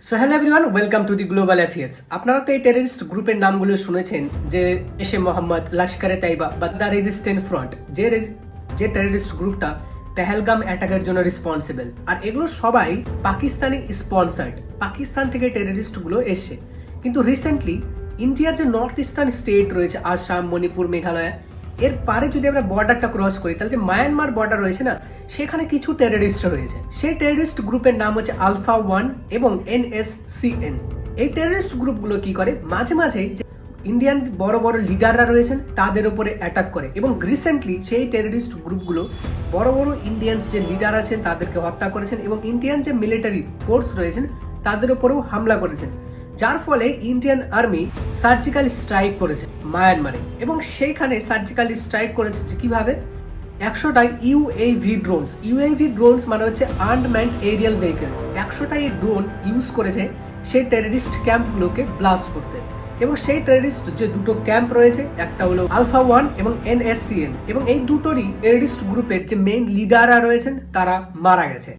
So hello everyone, welcome to the global affairs. আপনারা তো এই টেররিস্ট গ্রুপের নামগুলো শুনেছেন, যে এশে মোহাম্মদ, লস্করে তাইবা বা দ্য রেজিস্ট্যান্ট ফ্রন্ট, যে টেররিস্ট গ্রুপটা পেহেলগাম অ্যাটাকের জন্য রেসপন্সিবল। আর এগুলো সবাই পাকিস্তানি স্পন্সার্ড, পাকিস্তান থেকে টেররিস্টগুলো এসছে। কিন্তু রিসেন্টলি ইন্ডিয়ার যে নর্থ ইস্টার্ন স্টেট রয়েছে, আসাম, মণিপুর, মেঘালয়, এর পারে যদি আমরা বর্ডারটা ক্রস করি, তাহলে যে মায়ানমার বর্ডার রয়েছে না, সেখানে কিছু টেররিস্ট রয়েছে। সেই টেররিস্ট গ্রুপের নাম হচ্ছে আলফা 1 এবং NSCN। এই টেররিস্ট গ্রুপগুলো কি করে, মাঝে মাঝে ইন্ডিয়ান বড় বড় লিডাররা রয়েছেন তাদের উপরে অ্যাটাক করে, এবং রিসেন্টলি সেই টেররিস্ট গ্রুপগুলো বড় বড় ইন্ডিয়ান যে লিডার আছেন তাদেরকে হত্যা করেছেন, এবং ইন্ডিয়ান যে মিলিটারি ফোর্স রয়েছেন তাদের উপরেও হামলা করেছেন, যার ফলে ইন্ডিয়ান আর্মি সার্জিক্যাল স্ট্রাইক করেছে মায়ানমারে। এবং সেইখানে সার্জিক্যাল স্ট্রাইক করেছে কিভাবে, 100টা ইউএভি ড্রোনস মানে হচ্ছে আনম্যান্ড এরিয়াল ভেহিকলস, 100টা এই ড্রোন ইউজ করেছে সেই টেররিস্ট ক্যাম্পগুলোকে ব্লাস্ট করতে। এবং সেই টেররিস্ট যে দুটো ক্যাম্প রয়েছে, একটা হলো আলফা 1 এবং NSCN, এবং এই দুটোরই টেররিস্ট গ্রুপের যে মেইন লিডাররা রয়েছেন তারা মারা গেছে।